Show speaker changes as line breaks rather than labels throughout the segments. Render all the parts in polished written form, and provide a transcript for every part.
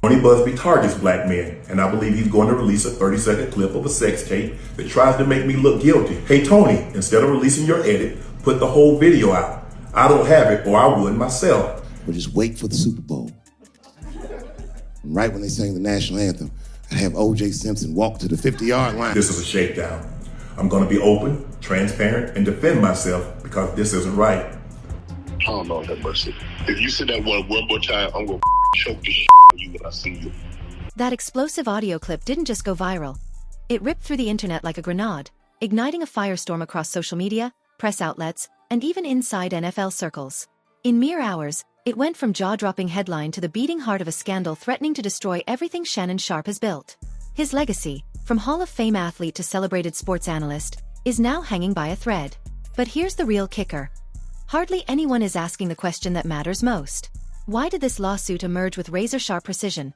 Tony Busby targets black men, and I believe he's going to release a 30-second clip of a sex tape that tries to make me look guilty. Hey Tony, instead of releasing your edit, put the whole video out. I don't have it, or I would myself.
But just wait for the Super Bowl. And right when they sang the national anthem, I'd have O.J. Simpson walk to the 50-yard line.
This is a shakedown. I'm going to be open, transparent, and defend myself because this isn't right.
Oh, Lord have mercy. If you say that one more time, I'm going to choke the shit out of you when I see you.
That explosive audio clip didn't just go viral. It ripped through the internet like a grenade, igniting a firestorm across social media, press outlets, and even inside NFL circles. In mere hours, it went from jaw-dropping headline to the beating heart of a scandal threatening to destroy everything Shannon Sharpe has built. His legacy, from Hall of Fame athlete to celebrated sports analyst, is now hanging by a thread. But here's the real kicker. Hardly anyone is asking the question that matters most. Why did this lawsuit emerge with razor-sharp precision?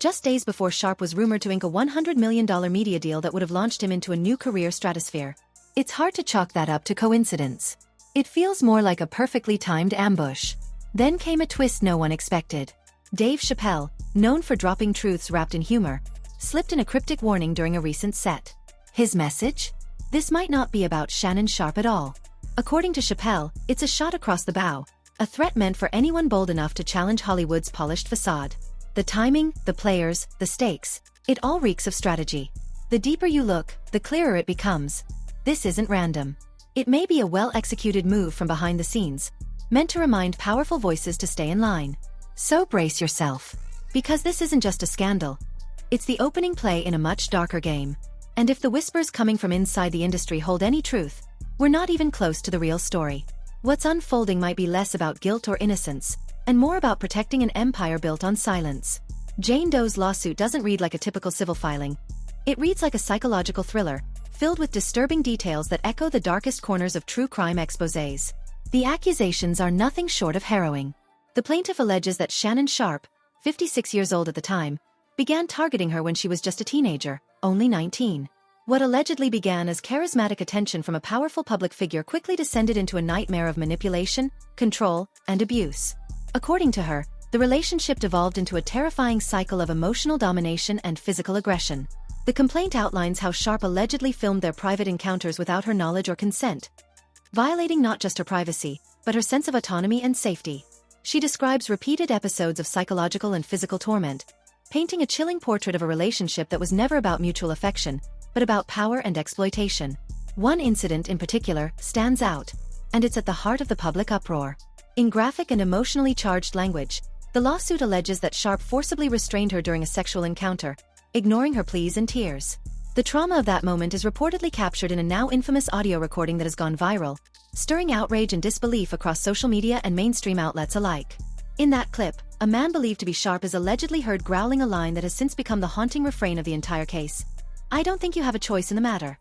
Just days before Sharpe was rumored to ink a $100 million media deal that would have launched him into a new career stratosphere. It's hard to chalk that up to coincidence. It feels more like a perfectly timed ambush. Then came a twist no one expected. Dave Chappelle, known for dropping truths wrapped in humor, slipped in a cryptic warning during a recent set. His message? This might not be about Shannon Sharpe at all. According to Chappelle, it's a shot across the bow, a threat meant for anyone bold enough to challenge Hollywood's polished facade. The timing, the players, the stakes, it all reeks of strategy. The deeper you look, the clearer it becomes. This isn't random. It may be a well-executed move from behind the scenes, meant to remind powerful voices to stay in line. So brace yourself. Because this isn't just a scandal. It's the opening play in a much darker game. And if the whispers coming from inside the industry hold any truth, we're not even close to the real story. What's unfolding might be less about guilt or innocence, and more about protecting an empire built on silence. Jane Doe's lawsuit doesn't read like a typical civil filing. It reads like a psychological thriller, filled with disturbing details that echo the darkest corners of true crime exposés. The accusations are nothing short of harrowing. The plaintiff alleges that Shannon Sharpe, 56 years old at the time, began targeting her when she was just a teenager, only 19. What allegedly began as charismatic attention from a powerful public figure quickly descended into a nightmare of manipulation, control, and abuse. According to her, the relationship devolved into a terrifying cycle of emotional domination and physical aggression. The complaint outlines how Sharpe allegedly filmed their private encounters without her knowledge or consent, violating not just her privacy, but her sense of autonomy and safety. She describes repeated episodes of psychological and physical torment, painting a chilling portrait of a relationship that was never about mutual affection, but about power and exploitation. One incident in particular stands out, and it's at the heart of the public uproar. In graphic and emotionally charged language, the lawsuit alleges that Sharpe forcibly restrained her during a sexual encounter, ignoring her pleas and tears. The trauma of that moment is reportedly captured in a now infamous audio recording that has gone viral, stirring outrage and disbelief across social media and mainstream outlets alike. In that clip, a man believed to be Sharpe is allegedly heard growling a line that has since become the haunting refrain of the entire case. "I don't think you have a choice in the matter."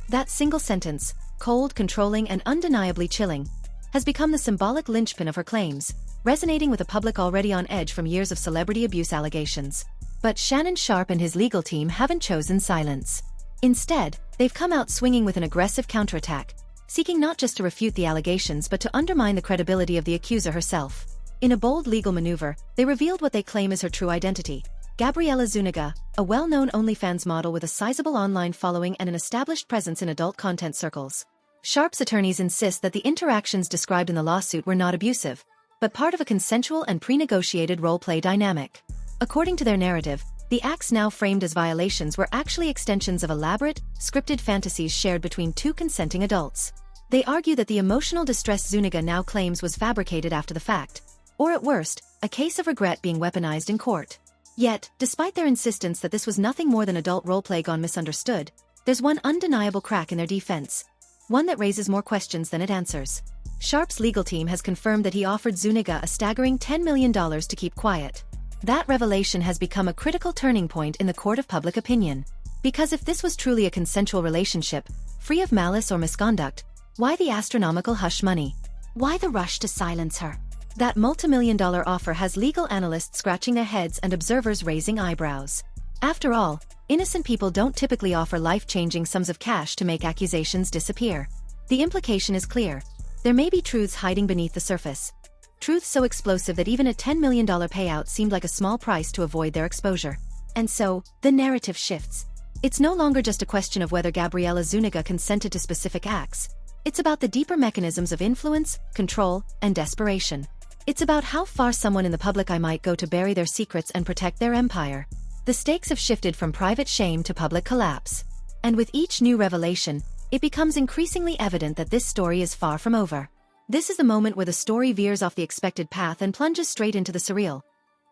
That single sentence, cold, controlling, and undeniably chilling, has become the symbolic linchpin of her claims, resonating with a public already on edge from years of celebrity abuse allegations. But Shannon Sharpe and his legal team haven't chosen silence. Instead, they've come out swinging with an aggressive counterattack, seeking not just to refute the allegations but to undermine the credibility of the accuser herself. In a bold legal maneuver, they revealed what they claim is her true identity: Gabriella Zuniga, a well-known OnlyFans model with a sizable online following and an established presence in adult content circles. Sharpe's attorneys insist that the interactions described in the lawsuit were not abusive, but part of a consensual and pre-negotiated role-play dynamic. According to their narrative, the acts now framed as violations were actually extensions of elaborate, scripted fantasies shared between two consenting adults. They argue that the emotional distress Zuniga now claims was fabricated after the fact, or at worst, a case of regret being weaponized in court. Yet, despite their insistence that this was nothing more than adult roleplay gone misunderstood, there's one undeniable crack in their defense, one that raises more questions than it answers. Sharpe's legal team has confirmed that he offered Zuniga a staggering $10 million to keep quiet. That revelation has become a critical turning point in the court of public opinion. Because if this was truly a consensual relationship, free of malice or misconduct, why the astronomical hush money? Why the rush to silence her? That multimillion-dollar offer has legal analysts scratching their heads and observers raising eyebrows. After all, innocent people don't typically offer life-changing sums of cash to make accusations disappear. The implication is clear. There may be truths hiding beneath the surface. Truth so explosive that even a $10 million payout seemed like a small price to avoid their exposure. And so, the narrative shifts. It's no longer just a question of whether Gabriela Zuniga consented to specific acts. It's about the deeper mechanisms of influence, control, and desperation. It's about how far someone in the public eye might go to bury their secrets and protect their empire. The stakes have shifted from private shame to public collapse. And with each new revelation, it becomes increasingly evident that this story is far from over. This is the moment where the story veers off the expected path and plunges straight into the surreal.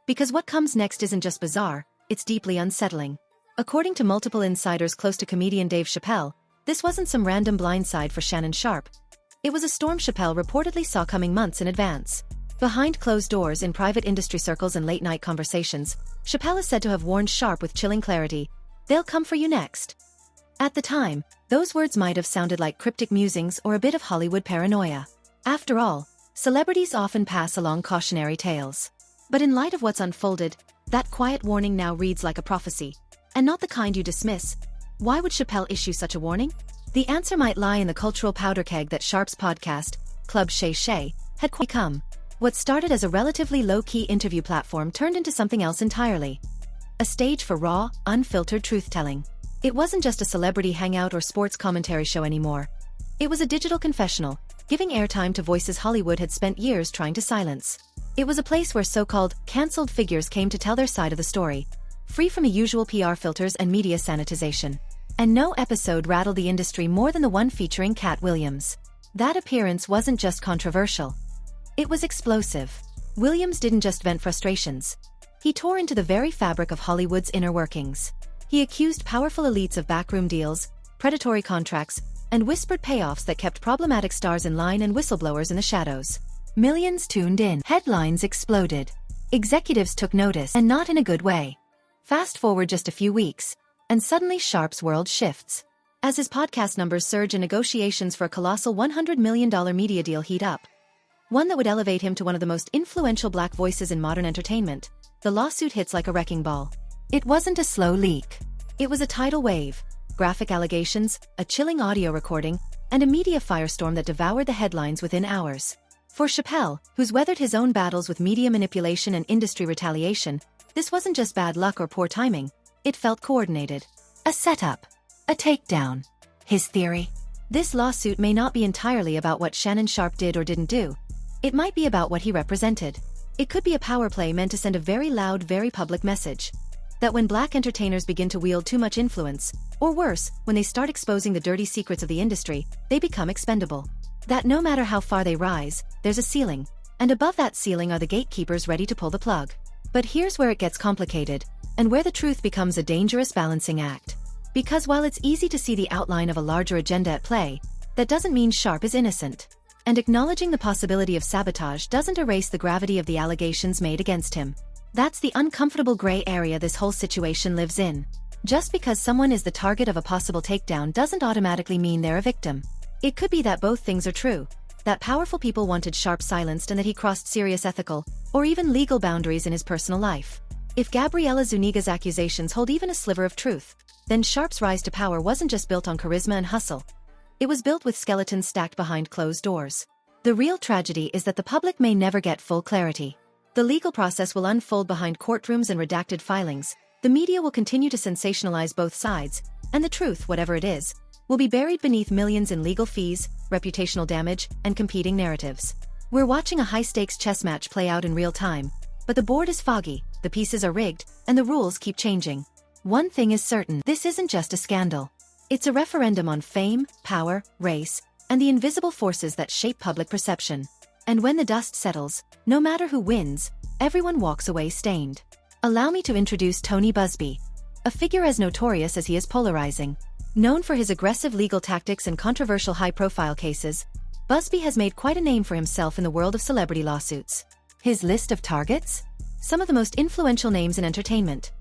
Because what comes next isn't just bizarre, it's deeply unsettling. According to multiple insiders close to comedian Dave Chappelle, this wasn't some random blindside for Shannon Sharpe. It was a storm Chappelle reportedly saw coming months in advance. Behind closed doors in private industry circles and late-night conversations, Chappelle is said to have warned Sharpe with chilling clarity, "They'll come for you next." At the time, those words might have sounded like cryptic musings or a bit of Hollywood paranoia. After all, celebrities often pass along cautionary tales. But in light of what's unfolded, that quiet warning now reads like a prophecy. And not the kind you dismiss. Why would Chappelle issue such a warning? The answer might lie in the cultural powder keg that Sharpe's podcast, Club Shay Shay, had become. What started as a relatively low-key interview platform turned into something else entirely. A stage for raw, unfiltered truth-telling. It wasn't just a celebrity hangout or sports commentary show anymore. It was a digital confessional, giving airtime to voices Hollywood had spent years trying to silence. It was a place where so-called cancelled figures came to tell their side of the story, free from the usual PR filters and media sanitization. And no episode rattled the industry more than the one featuring Cat Williams. That appearance wasn't just controversial. It was explosive. Williams didn't just vent frustrations. He tore into the very fabric of Hollywood's inner workings. He accused powerful elites of backroom deals, predatory contracts, and whispered payoffs that kept problematic stars in line and whistleblowers in the shadows. Millions tuned in. Headlines exploded. Executives took notice, and not in a good way. Fast forward just a few weeks, and suddenly Sharpe's world shifts. As his podcast numbers surge and negotiations for a colossal $100 million media deal heat up, one that would elevate him to one of the most influential black voices in modern entertainment, the lawsuit hits like a wrecking ball. It wasn't a slow leak. It was a tidal wave. Graphic allegations, a chilling audio recording, and a media firestorm that devoured the headlines within hours. For Chappelle, who's weathered his own battles with media manipulation and industry retaliation, this wasn't just bad luck or poor timing. It felt coordinated. A setup. A takedown. His theory? This lawsuit may not be entirely about what Shannon Sharpe did or didn't do. It might be about what he represented. It could be a power play meant to send a very loud, very public message. That when black entertainers begin to wield too much influence, or worse, when they start exposing the dirty secrets of the industry, they become expendable. That no matter how far they rise, there's a ceiling, and above that ceiling are the gatekeepers ready to pull the plug. But here's where it gets complicated, and where the truth becomes a dangerous balancing act. Because while it's easy to see the outline of a larger agenda at play, that doesn't mean Sharpe is innocent. And acknowledging the possibility of sabotage doesn't erase the gravity of the allegations made against him. That's the uncomfortable gray area this whole situation lives in. Just because someone is the target of a possible takedown doesn't automatically mean they're a victim. It could be that both things are true, that powerful people wanted Sharpe silenced and that he crossed serious ethical, or even legal boundaries in his personal life. If Gabriela Zuniga's accusations hold even a sliver of truth, then Sharpe's rise to power wasn't just built on charisma and hustle. It was built with skeletons stacked behind closed doors. The real tragedy is that the public may never get full clarity. The legal process will unfold behind courtrooms and redacted filings, the media will continue to sensationalize both sides, and the truth, whatever it is, will be buried beneath millions in legal fees, reputational damage, and competing narratives. We're watching a high-stakes chess match play out in real time, but the board is foggy, the pieces are rigged, and the rules keep changing. One thing is certain, this isn't just a scandal. It's a referendum on fame, power, race, and the invisible forces that shape public perception. And when the dust settles, no matter who wins, everyone walks away stained. Allow me to introduce Tony Busby, a figure as notorious as he is polarizing. Known for his aggressive legal tactics and controversial high-profile cases, Busby has made quite a name for himself in the world of celebrity lawsuits. His list of targets? Some of the most influential names in entertainment.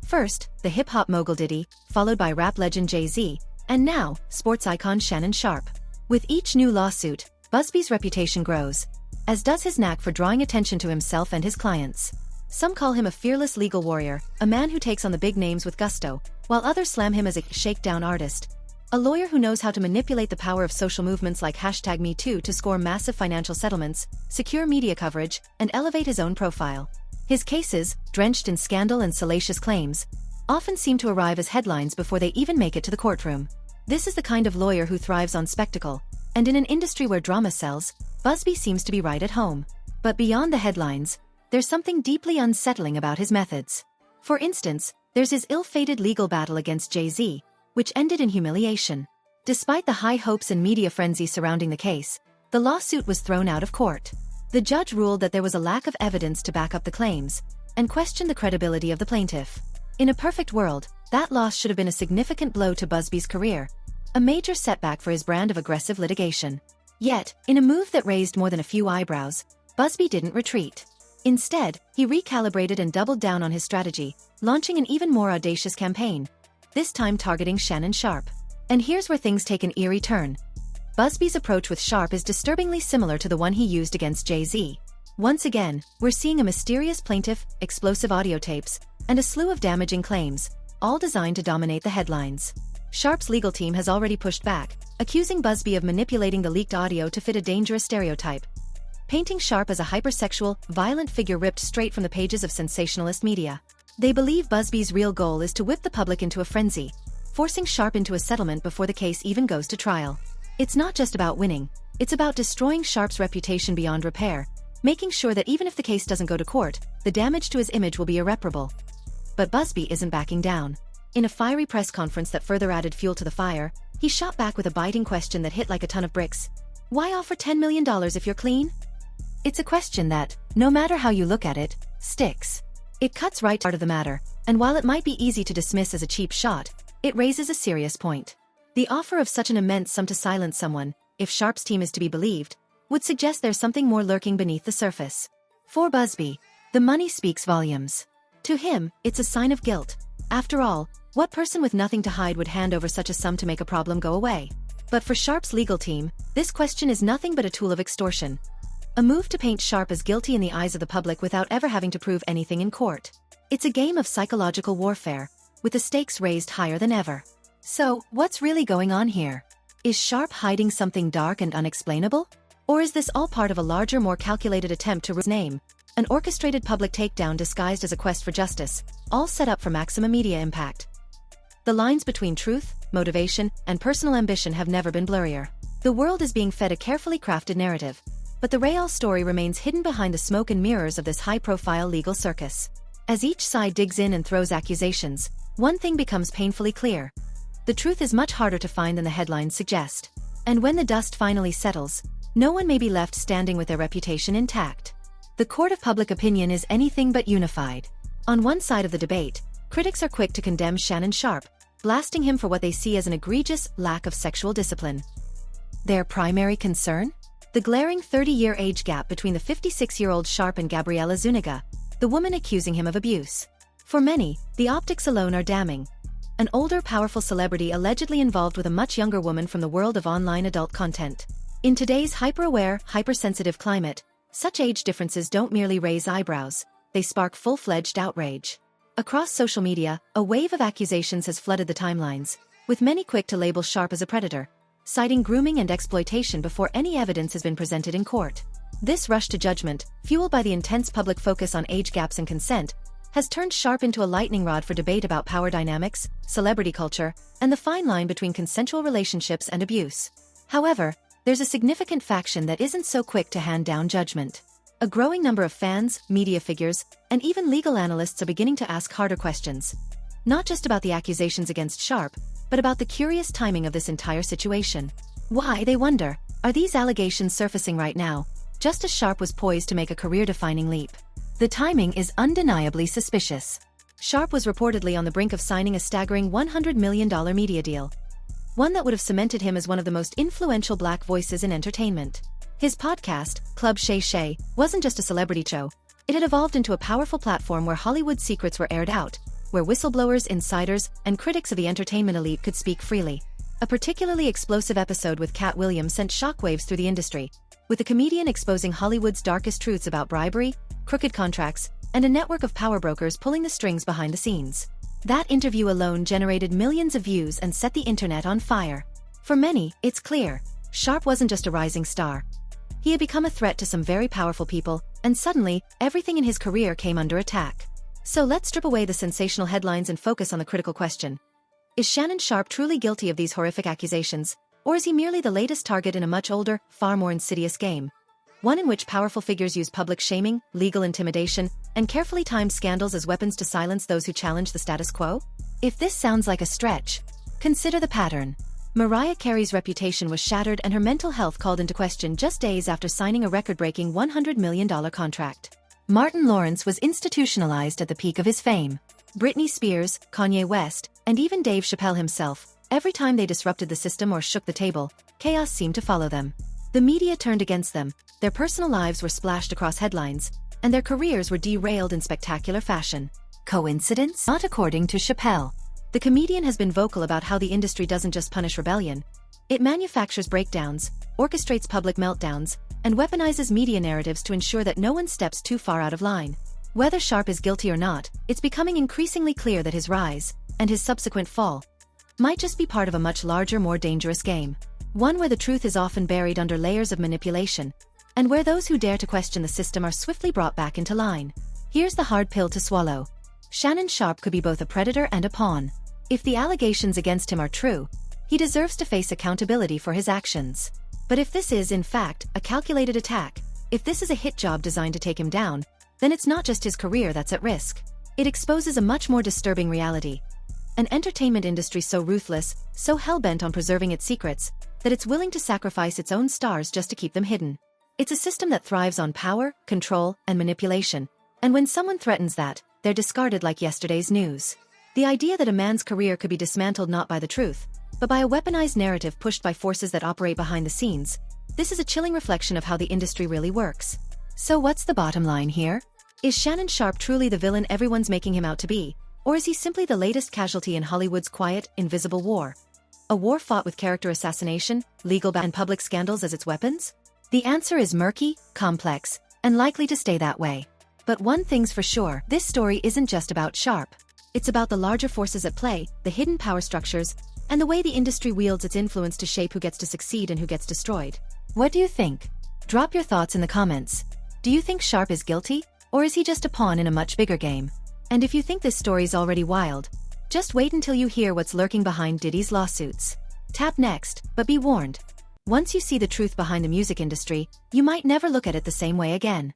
First, the hip-hop mogul Diddy, followed by rap legend Jay-Z, and now, sports icon Shannon Sharpe. With each new lawsuit, Busby's reputation grows, as does his knack for drawing attention to himself and his clients. Some call him a fearless legal warrior, a man who takes on the big names with gusto, while others slam him as a shakedown artist. A lawyer who knows how to manipulate the power of social movements like #MeToo to score massive financial settlements, secure media coverage, and elevate his own profile. His cases, drenched in scandal and salacious claims, often seem to arrive as headlines before they even make it to the courtroom. This is the kind of lawyer who thrives on spectacle, and in an industry where drama sells, Busby seems to be right at home. But beyond the headlines, there's something deeply unsettling about his methods. For instance, there's his ill-fated legal battle against Jay-Z, which ended in humiliation. Despite the high hopes and media frenzy surrounding the case, the lawsuit was thrown out of court. The judge ruled that there was a lack of evidence to back up the claims, and questioned the credibility of the plaintiff. In a perfect world, that loss should have been a significant blow to Busby's career, a major setback for his brand of aggressive litigation. Yet, in a move that raised more than a few eyebrows, Busby didn't retreat. Instead, he recalibrated and doubled down on his strategy, launching an even more audacious campaign, this time targeting Shannon Sharpe. And here's where things take an eerie turn. Busby's approach with Sharpe is disturbingly similar to the one he used against Jay-Z. Once again, we're seeing a mysterious plaintiff, explosive audio tapes, and a slew of damaging claims, all designed to dominate the headlines. Sharpe's legal team has already pushed back, accusing Busby of manipulating the leaked audio to fit a dangerous stereotype, painting Sharpe as a hypersexual, violent figure ripped straight from the pages of sensationalist media. They believe Busby's real goal is to whip the public into a frenzy, forcing Sharpe into a settlement before the case even goes to trial. It's not just about winning, it's about destroying Sharpe's reputation beyond repair, making sure that even if the case doesn't go to court, the damage to his image will be irreparable. But Busby isn't backing down. In a fiery press conference that further added fuel to the fire, he shot back with a biting question that hit like a ton of bricks. Why offer $10 million if you're clean? It's a question that, no matter how you look at it, sticks. It cuts right to the heart of the matter, and while it might be easy to dismiss as a cheap shot, it raises a serious point. The offer of such an immense sum to silence someone, if Sharpe's team is to be believed, would suggest there's something more lurking beneath the surface. For Busby, the money speaks volumes. To him, it's a sign of guilt. After all, what person with nothing to hide would hand over such a sum to make a problem go away? But for Sharpe's legal team, this question is nothing but a tool of extortion. A move to paint Sharpe as guilty in the eyes of the public without ever having to prove anything in court. It's a game of psychological warfare, with the stakes raised higher than ever. So, what's really going on here? Is Sharpe hiding something dark and unexplainable? Or is this all part of a larger, more calculated attempt to ruin his name? An orchestrated public takedown disguised as a quest for justice, all set up for maximum media impact. The lines between truth, motivation, and personal ambition have never been blurrier. The world is being fed a carefully crafted narrative, but the real story remains hidden behind the smoke and mirrors of this high-profile legal circus. As each side digs in and throws accusations, one thing becomes painfully clear. The truth is much harder to find than the headlines suggest. And when the dust finally settles, no one may be left standing with their reputation intact. The court of public opinion is anything but unified. On one side of the debate, critics are quick to condemn Shannon Sharpe, blasting him for what they see as an egregious lack of sexual discipline. Their primary concern? The glaring 30-year age gap between the 56-year-old Sharpe and Gabriella Zuniga, the woman accusing him of abuse. For many, the optics alone are damning. An older, powerful celebrity allegedly involved with a much younger woman from the world of online adult content. In today's hyper-aware, hypersensitive climate, such age differences don't merely raise eyebrows, they spark full-fledged outrage. Across social media, a wave of accusations has flooded the timelines, with many quick to label Sharpe as a predator, citing grooming and exploitation before any evidence has been presented in court. This rush to judgment, fueled by the intense public focus on age gaps and consent, has turned Sharpe into a lightning rod for debate about power dynamics, celebrity culture, and the fine line between consensual relationships and abuse. However, there's a significant faction that isn't so quick to hand down judgment. A growing number of fans, media figures, and even legal analysts are beginning to ask harder questions. Not just about the accusations against Sharpe, but about the curious timing of this entire situation. Why, they wonder, are these allegations surfacing right now, just as Sharpe was poised to make a career-defining leap? The timing is undeniably suspicious. Sharpe was reportedly on the brink of signing a staggering $100 million media deal, one that would have cemented him as one of the most influential black voices in entertainment. His podcast, Club Shay Shay, wasn't just a celebrity show. It had evolved into a powerful platform where Hollywood secrets were aired out, where whistleblowers, insiders, and critics of the entertainment elite could speak freely. A particularly explosive episode with Cat Williams sent shockwaves through the industry, with the comedian exposing Hollywood's darkest truths about bribery, crooked contracts, and a network of power brokers pulling the strings behind the scenes. That interview alone generated millions of views and set the internet on fire. For many, it's clear, Sharpe wasn't just a rising star. He had become a threat to some very powerful people, and suddenly, everything in his career came under attack. So let's strip away the sensational headlines and focus on the critical question. Is Shannon Sharpe truly guilty of these horrific accusations, or is he merely the latest target in a much older, far more insidious game? One in which powerful figures use public shaming, legal intimidation, and carefully timed scandals as weapons to silence those who challenge the status quo? If this sounds like a stretch, consider the pattern. Mariah Carey's reputation was shattered and her mental health called into question just days after signing a record-breaking $100 million contract. Martin Lawrence was institutionalized at the peak of his fame. Britney Spears, Kanye West, and even Dave Chappelle himself, every time they disrupted the system or shook the table, chaos seemed to follow them. The media turned against them, their personal lives were splashed across headlines, and their careers were derailed in spectacular fashion. Coincidence? Not according to Chappelle. The comedian has been vocal about how the industry doesn't just punish rebellion. It manufactures breakdowns, orchestrates public meltdowns, and weaponizes media narratives to ensure that no one steps too far out of line. Whether Sharpe is guilty or not, it's becoming increasingly clear that his rise, and his subsequent fall, might just be part of a much larger, more dangerous game. One where the truth is often buried under layers of manipulation, and where those who dare to question the system are swiftly brought back into line. Here's the hard pill to swallow. Shannon Sharpe could be both a predator and a pawn. If the allegations against him are true, he deserves to face accountability for his actions. But if this is, in fact, a calculated attack, if this is a hit job designed to take him down, then it's not just his career that's at risk. It exposes a much more disturbing reality. An entertainment industry so ruthless, so hell-bent on preserving its secrets, that it's willing to sacrifice its own stars just to keep them hidden. It's a system that thrives on power, control, and manipulation. And when someone threatens that, they're discarded like yesterday's news. The idea that a man's career could be dismantled not by the truth, but by a weaponized narrative pushed by forces that operate behind the scenes, this is a chilling reflection of how the industry really works. So what's the bottom line here? Is Shannon Sharpe truly the villain everyone's making him out to be, or is he simply the latest casualty in Hollywood's quiet, invisible war? A war fought with character assassination, legal and public scandals as its weapons? The answer is murky, complex, and likely to stay that way. But one thing's for sure, this story isn't just about Sharpe. It's about the larger forces at play, the hidden power structures, and the way the industry wields its influence to shape who gets to succeed and who gets destroyed. What do you think? Drop your thoughts in the comments. Do you think Sharpe is guilty, or is he just a pawn in a much bigger game? And if you think this story's already wild, just wait until you hear what's lurking behind Diddy's lawsuits. Tap next, but be warned. Once you see the truth behind the music industry, you might never look at it the same way again.